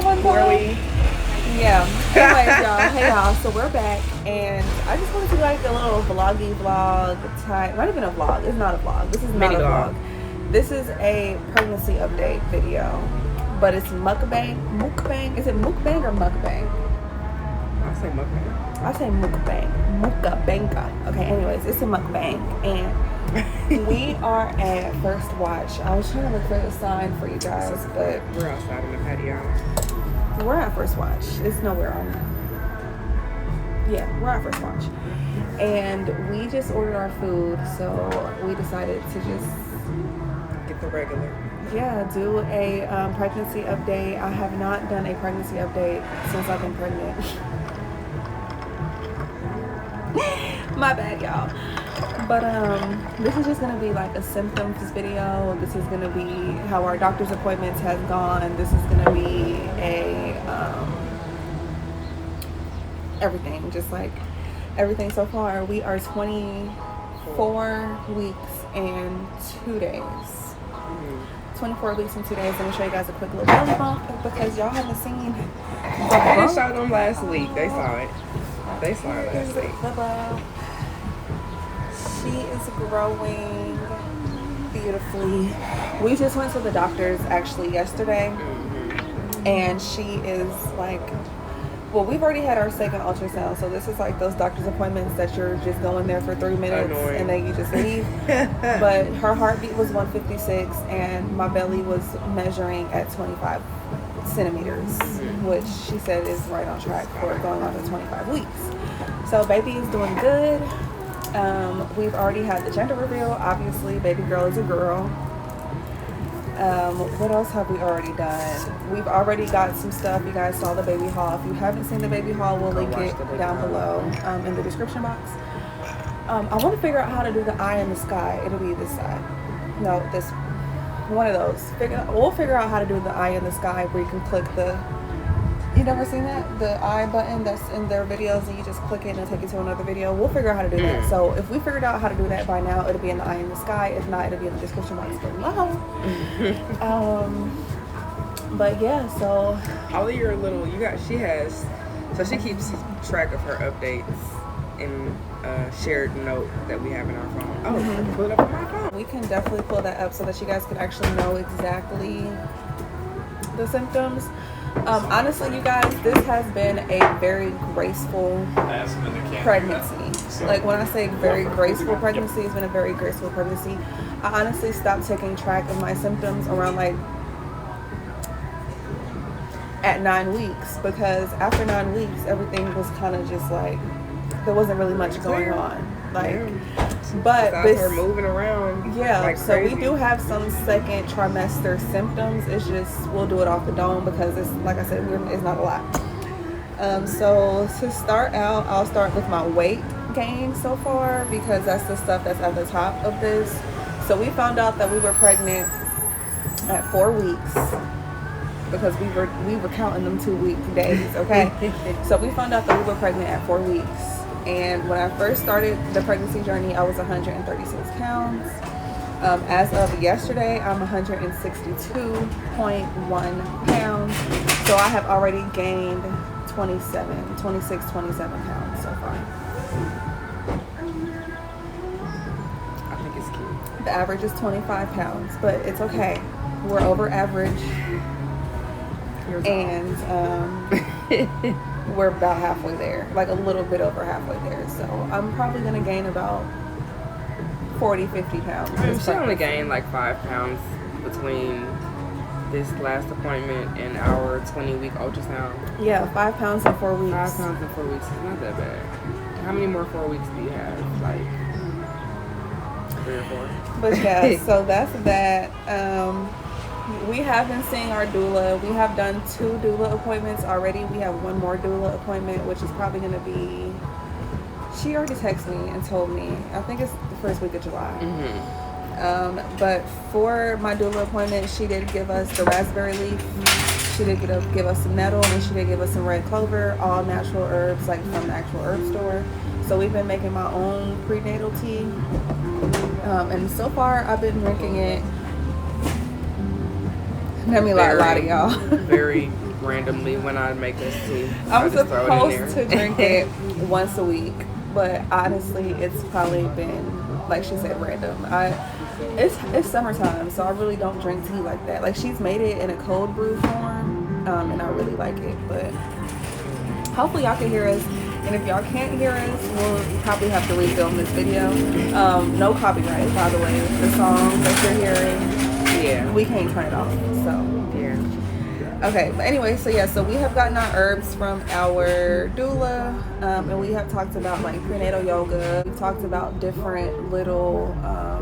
one Where time. we? Yeah. Anyways, y'all. Hey, y'all. So we're back, and I just wanted to do like a little vloggy vlog type. Not even a vlog. It's not a vlog. This is not Mini a vlog. vlog. This is a pregnancy update video, but it's mukbang. Mukbang. Is it mukbang or mukbang? I say mukbang. I say mukbang. Mukbanga. Okay. Anyways, it's a mukbang, and we are at First Watch. I was trying to look for the sign for you guys, but We're outside in the patio. we're at First Watch. It's nowhere on. Yeah, we're at First Watch, and we just ordered our food, so we decided to just Get the regular. do a pregnancy update. I have not done a pregnancy update since I've been pregnant. My bad, y'all. But this is just gonna be like a symptoms video. This is gonna be how our doctor's appointments has gone. This is gonna be a everything, just like everything so far. We are 24 weeks and 2 days. 24 weeks and 2 days. Let me show you guys a quick little belly bump because y'all haven't seen the I bump. didn't show them last week. They saw it. They saw it last week. Hello. She is growing beautifully. We just went to the doctor's actually yesterday, and she is like, well, we've already had our second ultrasound, so this is like those doctor's appointments that you're just going there for 3 minutes Annoying. and then you just leave. But her heartbeat was 156 and my belly was measuring at 25 centimeters, which she said is right on track for going on to 25 weeks. So baby is doing good. We've already had the gender reveal. Obviously, baby girl is a girl. What else have we already done? We've already got some stuff. You guys saw the baby haul. If you haven't seen the baby haul, we'll link it down below in the description box. I want to figure out how to do the eye in the sky. It'll be this side. No, this one of those. We'll figure out how to do the eye in the sky where you can click the. You never seen that? The eye button that's in their videos and you just click it and it'll take you to another video. We'll figure out how to do that. So if we figured out how to do that by now, it'll be in the eye in the sky. If not, it'll be in the description box below. But yeah, so All of your little, she keeps track of her updates in a shared note that we have in our phone. Oh, I can pull it up on my phone. we can definitely pull that up so that you guys can actually know exactly the symptoms. Honestly, you guys, this has been a very graceful pregnancy. Like when I say very graceful pregnancy, it's been a very graceful pregnancy. I honestly stopped taking track of my symptoms around like at 9 weeks, because after 9 weeks, everything was kind of just like, there wasn't really much going on. Like, but Besides her moving around. yeah, like so we crazy. do have some second trimester symptoms. It's just, we'll do it off the dome because it's, like I said, it's not a lot. So to start out, I'll start with my weight gain so far because that's the stuff that's at the top of this. So we found out that we were pregnant at 4 weeks because we were counting them 2 week days, okay? So we found out that we were pregnant at 4 weeks. And when I first started the pregnancy journey, I was 136 pounds. As of yesterday, I'm 162.1 pounds. So I have already gained 27 pounds so far. I think it's cute. The average is 25 pounds, but it's okay. We're over average. And we're about halfway there, like a little bit over halfway there. So I'm probably going to gain about 40-50 pounds. She only gained like 5 pounds between this last appointment and our 20-week ultrasound. Yeah, 5 pounds in 4 weeks. 5 pounds in 4 weeks is not that bad. How many more 4 weeks do you have? Like 3 or 4? But yeah, so that's that. We have been seeing our doula. We have done 2 doula appointments already. We have 1 more doula appointment, which is probably going to be, she already texted me and told me, I think it's the first week of July. But for my doula appointment, she did give us the raspberry leaf. She did give us some nettle, and she did give us some red clover, all natural herbs, like from the actual herb store. So we've been making my own prenatal tea. And so far, I've been drinking it. Let me lie to y'all. Very random randomly when I make this tea. I'm just throw it in supposed there. to drink it once a week, but honestly, it's probably been, like she said, random. It's summertime, so I really don't drink tea like that. Like, she's made it in a cold brew form, and I really like it. But hopefully y'all can hear us. And if y'all can't hear us, we'll probably have to refilm this video. No copyright, by the way. The song that you're hearing, Yeah. we can't turn it off. So Yeah. okay, but anyway, so yeah, so we have gotten our herbs from our doula, and we have talked about like prenatal yoga. We've talked about different little, I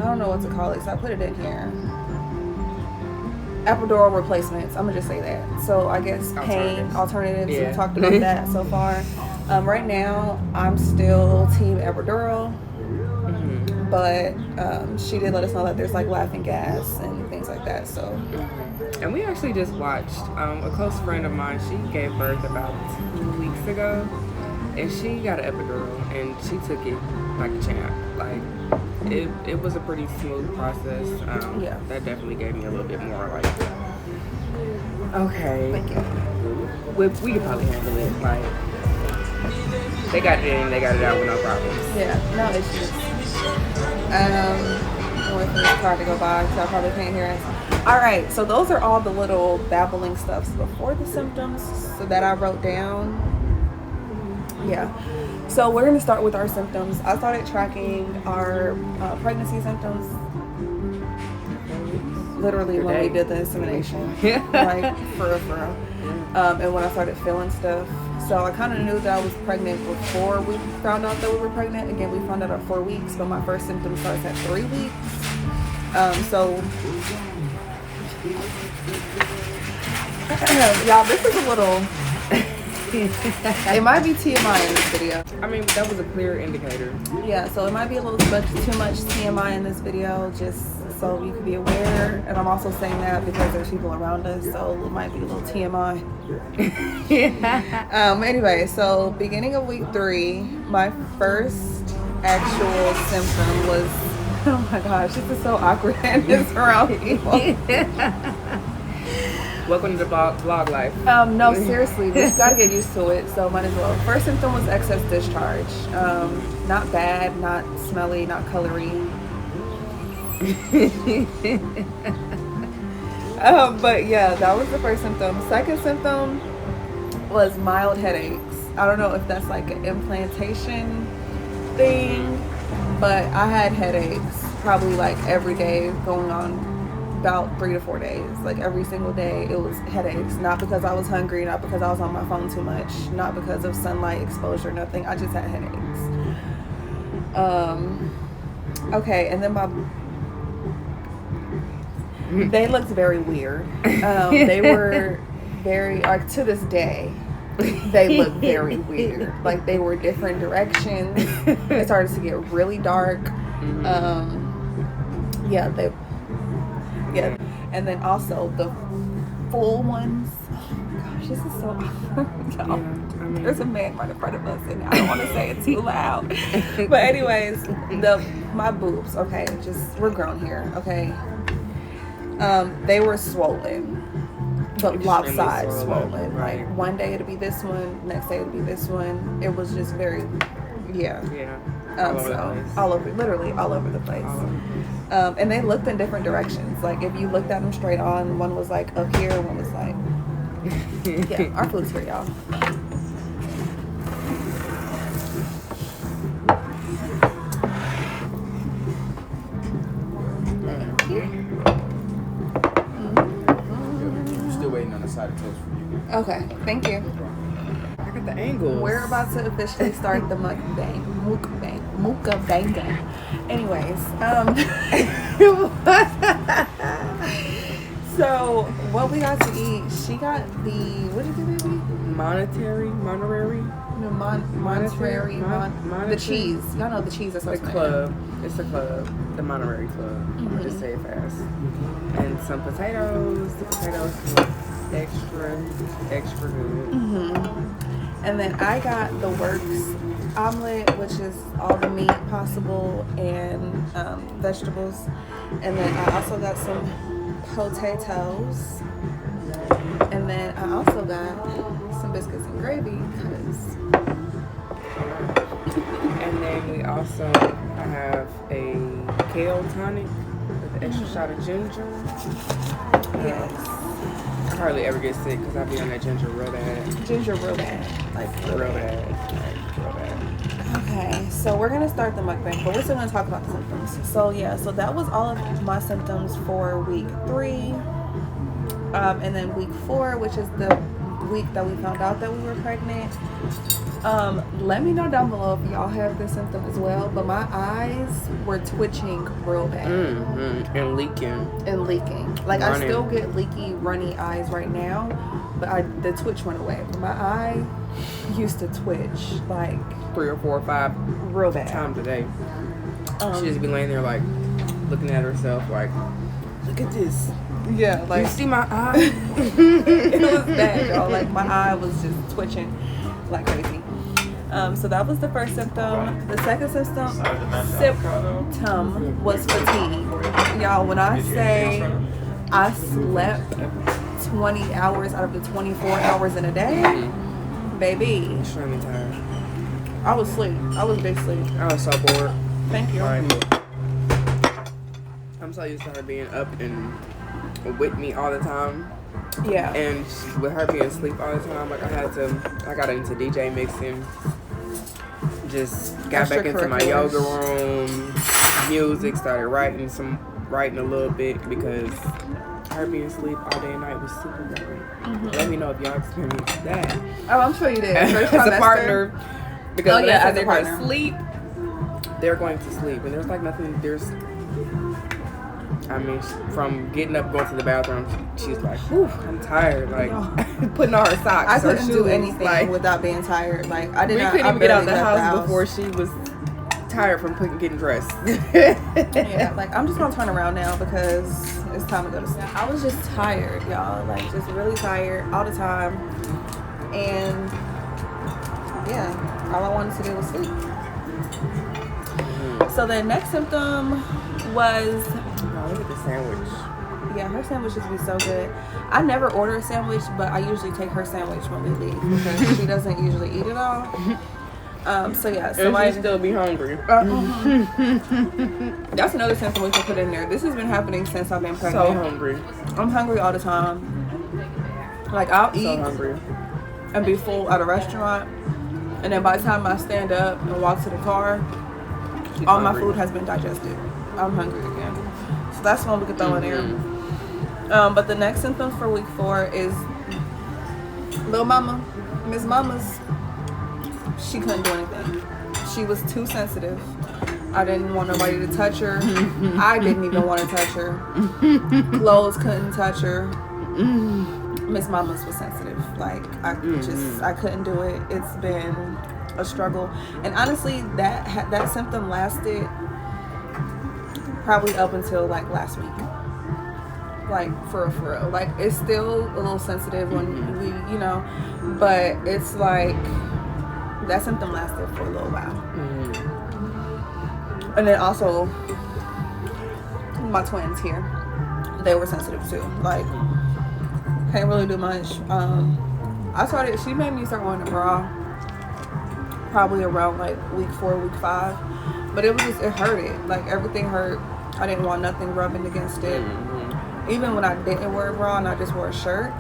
don't know what to call it, so I put it in here. Epidural replacements, I'm gonna just say that. So I guess pain alternatives, Yeah. we talked about that so far. Right now, I'm still team epidural. But she did let us know that there's like laughing gas and things like that. So, and we actually just watched a close friend of mine. She gave birth about 2 weeks ago, and she got an epidural, and she took it like a champ. Like it was a pretty smooth process. Yeah, that definitely gave me a little bit more like, okay, thank you. We could probably handle it. Like they got it in, they got it out with no problems. Yeah, no issues. I'm waiting for this car to go by because I probably can't hear us. All right, so those are all the little babbling stuffs before the symptoms so that I wrote down. Yeah, so we're gonna start with our symptoms. I started tracking our pregnancy symptoms literally when we did the insemination, like for real. And when I started feeling stuff. So I kind of knew that I was pregnant before we found out that we were pregnant. Again, we found out at 4 weeks, but my first symptom starts at 3 weeks. So, y'all, this is a little, it might be TMI in this video. I mean, that was a clear indicator. Yeah, so it might be a little bit too much TMI in this video, just so you can be aware. And I'm also saying that because there's people around us, so it might be a little TMI. Anyway, so beginning of week 3, my first actual symptom was, oh my gosh, this is so awkward and it's around people. Welcome to the vlog life. No, seriously, we gotta get used to it, so might as well. First symptom was excess discharge. Not bad, not smelly, not colory. But yeah, that was the first symptom. Second symptom was mild headaches. I don't know if that's like an implantation thing, but I had headaches probably like every day going on about 3 to 4 days. Like every single day it was headaches. Not because I was hungry, not because I was on my phone too much, not because of sunlight exposure, nothing. I just had headaches. Okay, and then they looked very weird. They were very, like to this day, they look very weird. Like they were different directions. It started to get really dark. Yeah, and then also the full ones. Oh my gosh, this is so awkward. There's a man right in front of us, and I don't want to say it too loud. But anyways, my boobs. Okay, we're grown here. Okay. They were swollen, but lopsided swollen. Right. Like one day it'll be this one, next day it'll be this one. It was just very, yeah. Literally all over the place. And they looked in different directions. Like if you looked at them straight on, one was like up here, one was like, yeah. Our food's here, y'all. Waiting on the side of toast for you. Okay, thank you. I got the angles. We're about to officially start the mukbang. Anyways, so what we got to eat? She got the, what did you get, baby? Monterey. No, Monterey. The cheese. Y'all know the cheese. That's The what's club. It's the club. The Monterey Club. I'll just say it fast. And some potatoes. The potatoes look extra good. And then I got the works omelet, which is all the meat possible and vegetables. And then I also got some potatoes. And then I also got some biscuits and gravy because. And then we also have a kale tonic with an extra shot of ginger. Yes. I hardly ever get sick because I be on that ginger real bad. Ginger real bad. Like Real bad. Like, real bad. Okay, so we're gonna start the mukbang, but we're still gonna talk about the symptoms. So yeah, so that was all of my symptoms for week 3. And then week 4, which is the week that we found out that we were pregnant. Let me know down below if y'all have this symptom as well, but my eyes were twitching real bad. And leaking. Like Running. I still get leaky, runny eyes right now, but the twitch went away. But my eye used to twitch like 3 or 4 or 5 real bad times a day. She just be laying there like looking at herself like, look at this. Yeah, like You see my eye? it was bad, y'all. Like my eye was just twitching like crazy. So that was the first symptom. The second symptom was fatigue. Y'all, when I say I slept 20 hours out of the 24 hours in a day, baby, Extremely tired. I was asleep. I was big sleep. I was so bored. Thank you. Like, I'm so used to her being up and with me all the time. Yeah. And with her being asleep all the time, like I got into DJ mixing. Just got back into my yoga room, music, started writing a little bit because her being asleep all day and night was super boring. Let me know if y'all experienced that. Oh, I'm sure you did. As a partner. Because when as they a go partner. to sleep, they're going to sleep. And there's like nothing, from getting up, going to the bathroom, she's like, whew, I'm tired. Like, putting on her socks. I her couldn't do shoes, anything like, without being tired. Like, I we did not. couldn't I even get out barely the left house before she was tired from getting dressed. Yeah, like, I'm just gonna turn around now because it's time to go to sleep. I was just tired, y'all. Like, just really tired all the time. And, yeah, all I wanted to do was sleep. So the next symptom was... Oh, look at the sandwich. Yeah, her sandwich used to be so good. I never order a sandwich, but I usually take her sandwich when we leave because she doesn't usually eat it all. So yeah, so And she still be hungry. That's another symptom we can put in there. This has been happening since I've been pregnant. So hungry. I'm hungry all the time. Like I'll eat So hungry. and be full at a restaurant, and then by the time I stand up and walk to the car, all my food has been digested. I'm hungry again. So that's one we could throw in there. But the next symptom for week 4 is little mama, Miss Mama's. She couldn't do anything. She was too sensitive. I didn't want nobody to touch her. I didn't even want to touch her. Clothes couldn't touch her. Miss Mama's was sensitive. Like I couldn't do it. It's been a struggle. And honestly, that symptom lasted probably up until like last week. Like for real. Like it's still a little sensitive when we, but it's like that symptom lasted for a little while. And then also my twins here, they were sensitive too. Like can't really do much. She made me start wearing a bra probably around like week 4, week 5, but it hurted. Like everything hurt. I didn't want nothing rubbing against it. Even when I didn't wear a bra and I just wore a shirt,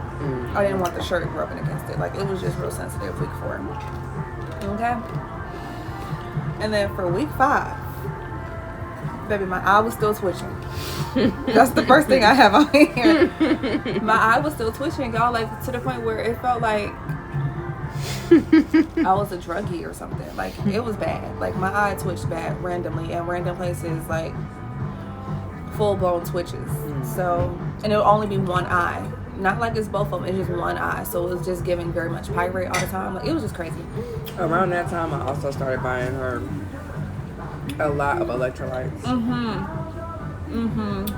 I didn't want the shirt rubbing against it. Like it was just real sensitive week 4. Okay. And then for week 5, baby, my eye was still twitching. That's the first thing I have on here. My eye was still twitching, y'all, like to the point where it felt like I was a druggie or something. Like it was bad. Like my eye twitched bad randomly in random places, like full-blown twitches. So, and it would only be one eye. Not like it's both of them, it's just one eye. So it was just giving very much pyrite all the time. Like it was just crazy. Around that time, I also started buying her a lot of electrolytes.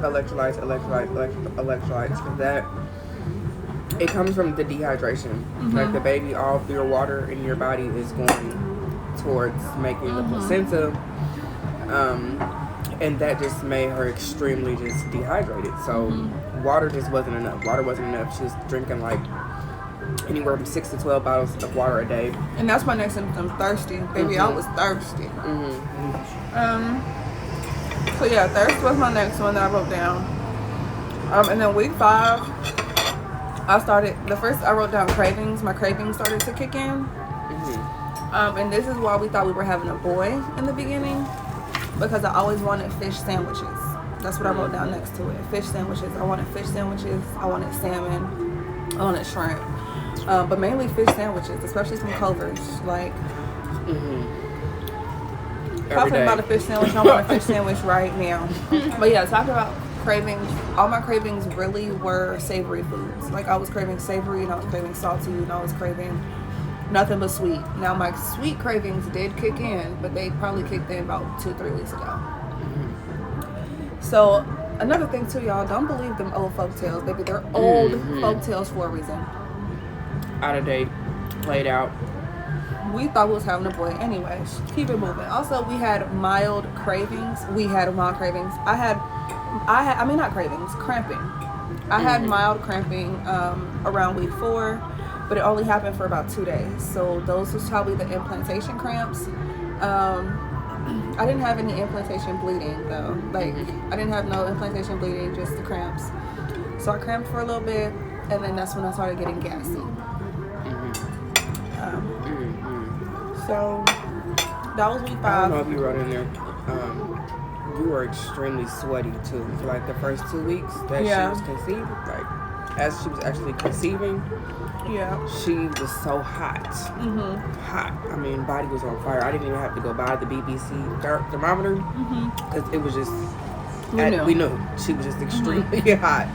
Electrolytes. Cause that, it comes from the dehydration. Like the baby, all of your water in your body is going towards making the placenta. And that just made her extremely just dehydrated. So water just wasn't enough. Water wasn't enough. She was drinking like anywhere from 6 to 12 bottles of water a day. And that's my next symptom, thirsty. Baby, I was thirsty. So yeah, thirst was my next one that I wrote down. And then week 5, I wrote down cravings. My cravings started to kick in. And this is why we thought we were having a boy in the beginning, because I always wanted fish sandwiches. That's what I wrote down next to it. Fish sandwiches. I wanted fish sandwiches. I wanted salmon. I wanted shrimp. But mainly fish sandwiches, especially from Culver's. Like, talking about a fish sandwich, I want a fish sandwich right now. But yeah, talking about cravings, all my cravings really were savory foods. Like, I was craving savory, and I was craving salty, and I was craving nothing but sweet. Now, my sweet cravings did kick in, but they probably kicked in about 2-3 weeks ago. So, another thing too, y'all, don't believe them old folk tales, baby. They're old folk tales for a reason. Out of date, played out. We thought we was having a boy. Anyways, keep it moving. Also, we had mild cravings. I mean, not cravings, cramping. I had mild cramping around week 4, but it only happened for about 2 days. So those was probably the implantation cramps. I didn't have any implantation bleeding though. Like, I didn't have no implantation bleeding, just the cramps. So I cramped for a little bit, and then that's when I started getting gassy. So that was week 5. I don't know if you wrote in there. You were extremely sweaty too for like the first 2 weeks that she was conceived. Like, as she was actually conceiving, she was so hot. Hot. I mean, body was on fire. I didn't even have to go buy the BBC thermometer because it was just. We knew she was just extremely hot,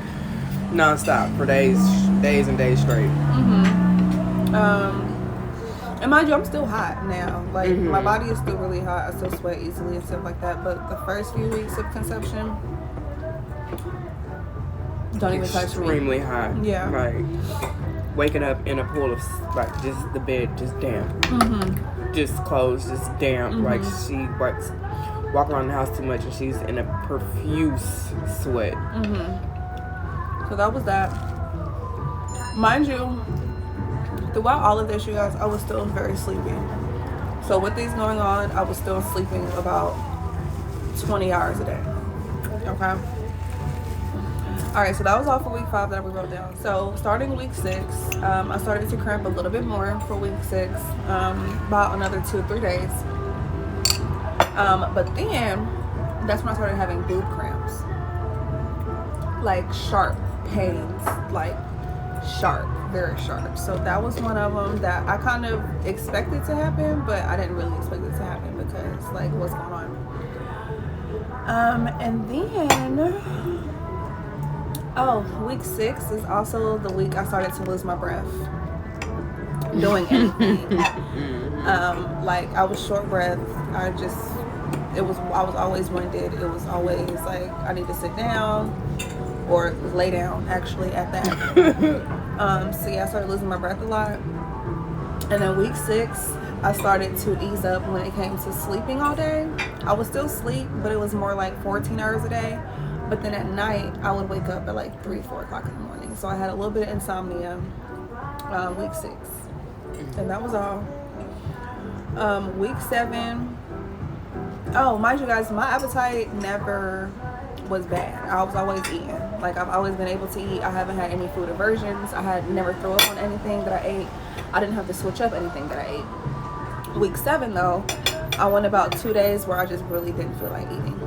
nonstop for days and days straight. And mind you, I'm still hot now. Like, my body is still really hot. I still sweat easily and stuff like that. But the first few weeks of conception, don't even touch me. Extremely hot. Yeah. Like, waking up in a pool of, like, just the bed, just damp. Just clothes, just damp. Like, she walk around the house too much and she's in a profuse sweat. So that was that. Mind you, throughout all of this, you guys, I was still very sleepy. So with these going on, I was still sleeping about 20 hours a day. Okay? Alright, so that was all for week 5 that we wrote down. So starting week 6, I started to cramp a little bit more for week 6, about another 2-3 days. But then, that's when I started having boob cramps. Like, sharp pains. Like, sharp, very sharp. So that was one of them that I kind of expected to happen, but I didn't really expect it to happen because, like, what's going on? And then, week 6 is also the week I started to lose my breath doing anything. Like, I was short breath. I was always winded. It was always like I need to sit down or lay down, actually, at that. So yeah, I started losing my breath a lot. And then week 6, I started to ease up when it came to sleeping all day. I would still sleep, but it was more like 14 hours a day. But then at night, I would wake up at like 3-4 o'clock in the morning. So I had a little bit of insomnia week 6. And that was all. Week 7. Oh, mind you guys, my appetite never was bad. I was always eating. Like, I've always been able to eat. I haven't had any food aversions. I had never throw up on anything that I ate. I didn't have to switch up anything that I ate. Week 7, though, I went about 2 days where I just really didn't feel like eating.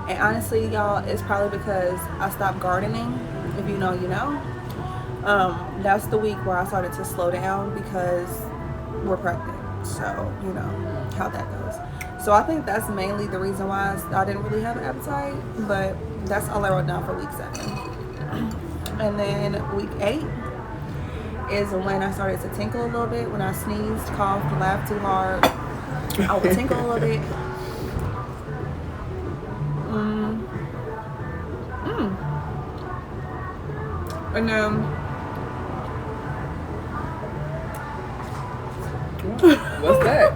And honestly, y'all, it's probably because I stopped gardening. If you know, you know. That's the week where I started to slow down because we're pregnant. So, you know how that goes. So I think that's mainly the reason why I didn't really have an appetite. But that's all I wrote down for week 7. And then week 8 is when I started to tinkle a little bit. When I sneezed, coughed, laughed too hard, I would tinkle a little bit. And then what's that?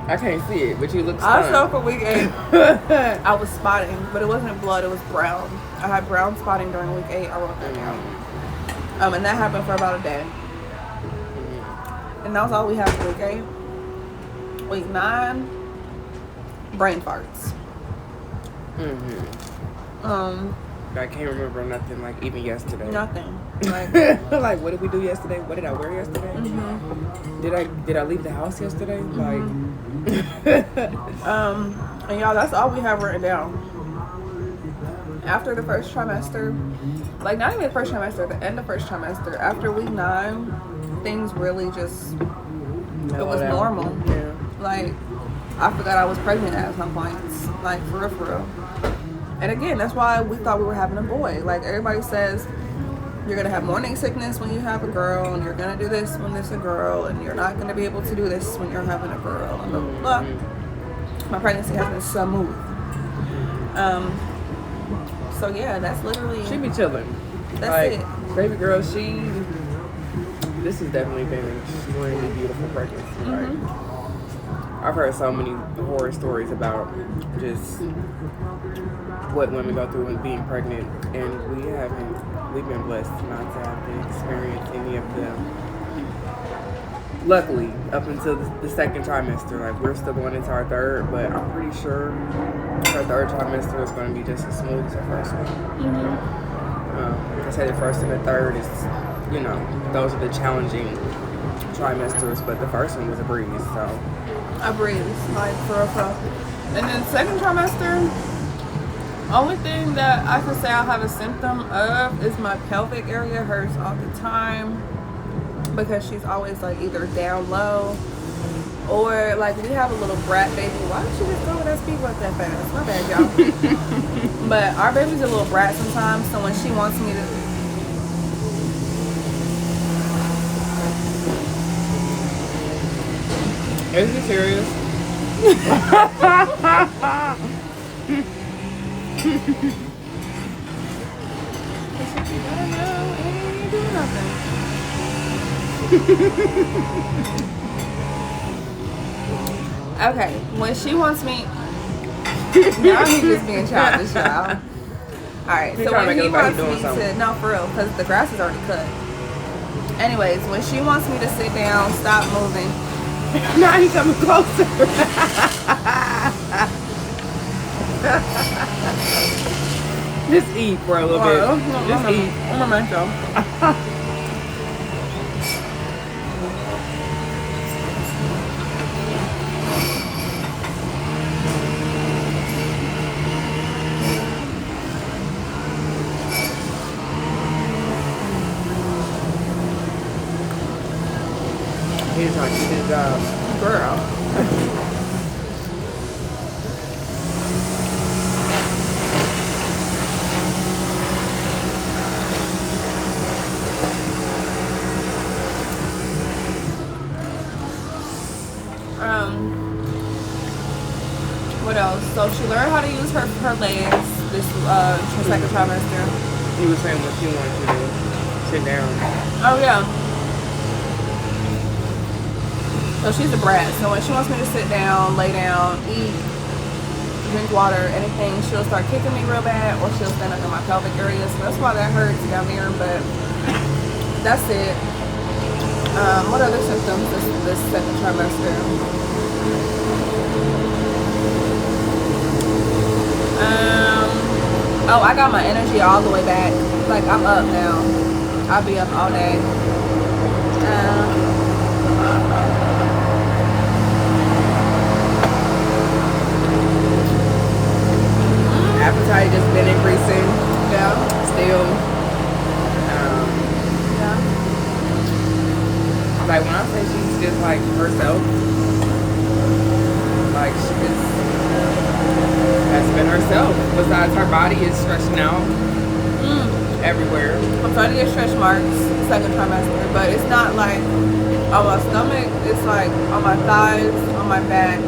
I can't see it, but you look stunned. Also for week 8, I was spotting, but it wasn't blood, it was brown. I had brown spotting during week 8. I wrote that down. And that happened for about a day. And that was all we had for week 8. Week 9, brain farts. I can't remember nothing, like, even yesterday. Nothing. Like, like, what did we do yesterday? What did I wear yesterday? Did I leave the house yesterday? Like, and y'all, that's all we have written down. After the first trimester, like not even the first trimester, the end of first trimester, after week 9, things really just, it was normal. Yeah. Like, I forgot I was pregnant at some points. Like, for real. And again, that's why we thought we were having a boy. Like, everybody says you're going to have morning sickness when you have a girl, and you're going to do this when there's a girl, and you're not going to be able to do this when you're having a girl, and blah, blah, blah. My pregnancy has been smooth. So, yeah, that's literally... She be chilling. That's like, it. Baby girl, this has definitely been an extremely beautiful pregnancy. Like, I've heard so many horror stories about just what women go through when being pregnant, and we've been blessed not to have to experience any of them. Luckily, up until the second trimester, like we're still going into our third, but I'm pretty sure our third trimester is going to be just as smooth as our first one. Like I said, the first and the third is, those are the challenging trimesters, but the first one was a breeze, so. I breathe, like for real. And then second trimester, only thing that I can say I have a symptom of is my pelvic area hurts all the time because she's always like either down low or like we have a little brat baby. Why did she just go with that speed like that fast? My bad, y'all. But our baby's a little brat sometimes, so when she wants me to... Is he serious? Okay, when she wants me... Now he's just being childish, y'all. Alright, so when he wants me to... No, for real, because the grass is already cut. Anyways, when she wants me to sit down, stop moving... Now he's coming closer. Just eat for a little bit. Just eat. I'm a mental. He's like, he did Girl. What else? So she learned how to use her legs this second trimester. He was saying what she wanted you to sit down. Oh yeah. So she's a brat. So when she wants me to sit down, lay down, eat, drink water, anything, she'll start kicking me real bad, or she'll stand up in my pelvic area. So that's why that hurts down there. But that's it. What other symptoms this second trimester? Oh, I got my energy all the way back. Like, I'm up now. I'll be up all day. Appetite just been increasing. Yeah. Still. Yeah. Like, when I say she's just like herself, like she just has been herself. Besides, her body is stretching out everywhere. I'm starting to get stretch marks second trimester, but it's not like on my stomach. It's like on my thighs, on my back,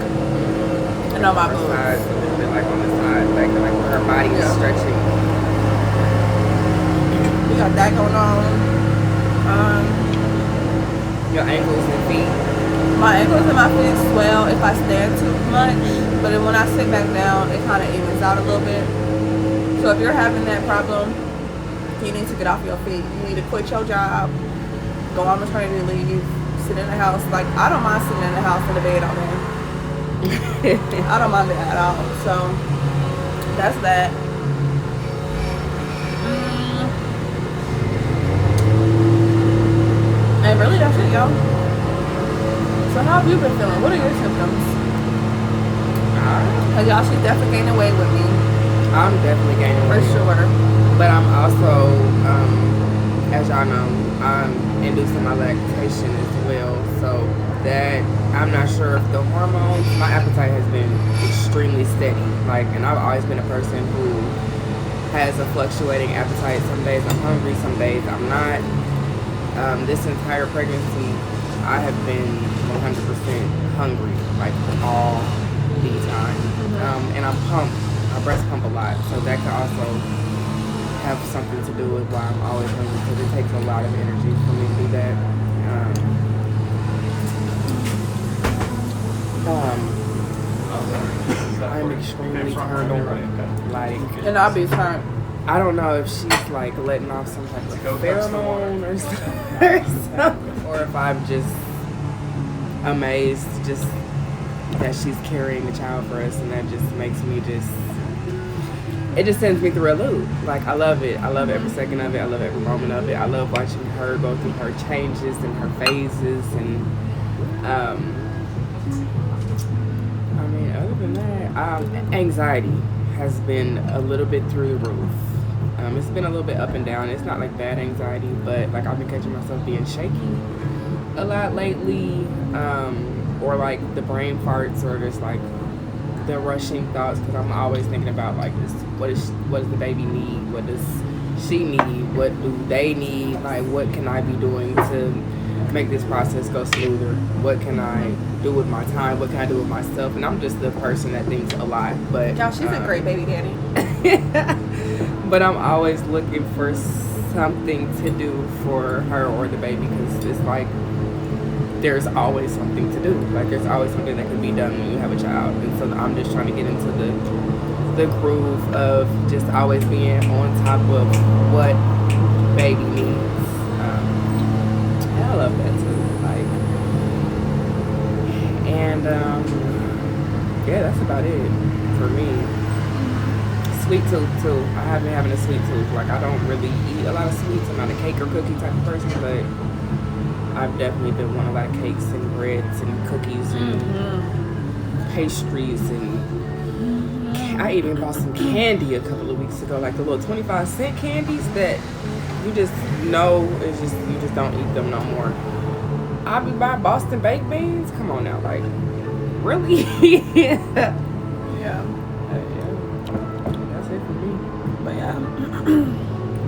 and on my boobs. Sides, a little bit like on the side, like where her body is stretching. We got that going on. Your ankles and feet. My ankles and my feet swell if I stand too much, but then when I sit back down, it kind of evens out a little bit. So So if you're having that problem, you need to get off your feet. You need to quit your job, go on maternity leave, sit in the house. Like, I don't mind sitting in the house in the bed all day. I don't mind it at all. So that's that. And really, that's it, y'all. So how have you been feeling? What are your symptoms? Cause y'all, she's definitely gaining weight with me. I'm definitely gaining For weight. sure. But I'm also, as y'all know, I'm inducing my lactation as well. So that, I'm not sure if the hormones, my appetite has been extremely steady. Like, and I've always been a person who has a fluctuating appetite. Some days I'm hungry, some days I'm not. This entire pregnancy, I have been 100% hungry, like all the time. And I breast pump a lot, so that could also have something to do with why I'm always hungry, because it takes a lot of energy for me to do that. I'm extremely turned on. Like, And I'll be turned. I don't know if she's like letting off some type of pheromone or something, or if I'm just amazed just that she's carrying a child for us, and that just makes me it just sends me through a loop. Like, I love it. I love every second of it. I love every moment of it. I love watching her go through her changes and her phases, and I mean, other than that, anxiety has been a little bit through the roof. It's been a little bit up and down. It's not like bad anxiety, but like I've been catching myself being shaky a lot lately, or like the brain farts, or just like the rushing thoughts, because I'm always thinking about like this: what does the baby need? What does she need? What do they need? Like, what can I be doing to make this process go smoother? What can I do with my time? What can I do with myself? And I'm just the person that thinks a lot. But Y'all, she's a great baby daddy. But I'm always looking for something to do for her or the baby, because it's like there's always something to do. Like, there's always something that can be done when you have a child. And so I'm just trying to get into the groove of just always being on top of what baby needs. And I love that too. Like, and yeah, that's about it for me. Sweet tooth too. I have been having a sweet tooth. Like, I don't really eat a lot of sweets. I'm not a cake or cookie type of person, but I've definitely been wanting a lot of cakes and breads and cookies and pastries, and I even bought some candy a couple of weeks ago, like the little 25-cent candies that you just know it's just, you just don't eat them no more. I'll be buying Boston baked beans. Come on now, like, really? Yeah. That's it for me. But yeah,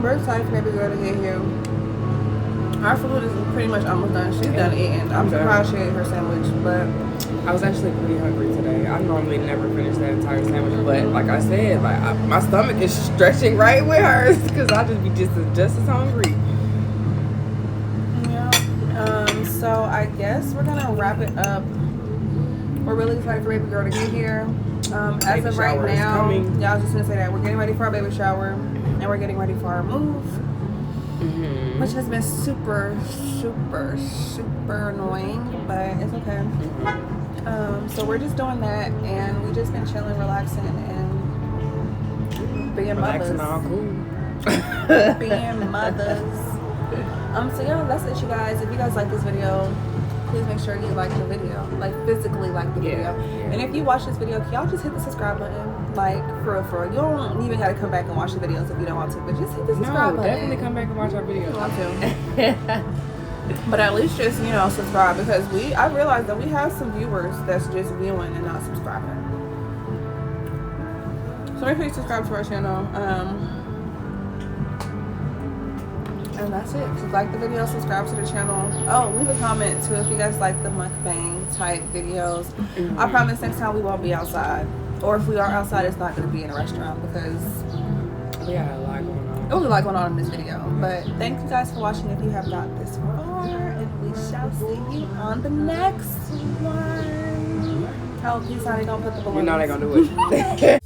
we're excited for baby girl to get here. Our food is pretty much almost done. She's done eating. I'm surprised she ate her sandwich, but I was actually pretty hungry today. I normally never finish that entire sandwich, but like I said, like my stomach is stretching right with hers, because I just be just as hungry. Yeah. So I guess we're gonna wrap it up. We're really excited for baby girl to get here. As of right now, yeah, I was just gonna say that we're getting ready for our baby shower, and we're getting ready for our move, which has been super, super, super annoying, but it's okay. So we're just doing that, and we just been chilling, relaxing, and being Relaxing, mothers. all cool. Being mothers. So yeah, that's it, you guys. If you guys like this video, please make sure you like the video, like physically like the video. Yeah. And if you watch this video, can y'all just hit the subscribe button? Like, for real. You don't even gotta come back and watch the videos if you don't want to, but just hit the subscribe button. Definitely come back and watch our videos. I want to. But at least just, subscribe, because I realized that we have some viewers that's just viewing and not subscribing. So make sure you subscribe to our channel. And that's it. So like the video, subscribe to the channel. Oh, leave a comment too if you guys like the mukbang type videos. I promise next time we won't be outside. Or if we are outside, it's not going to be in a restaurant, because we got a lot going on. it was a lot going on in this video. But thank you guys for watching if you have got this far. And we shall see you on the next one. Oh, please, honey, don't put the balloons. You know they're going to do it.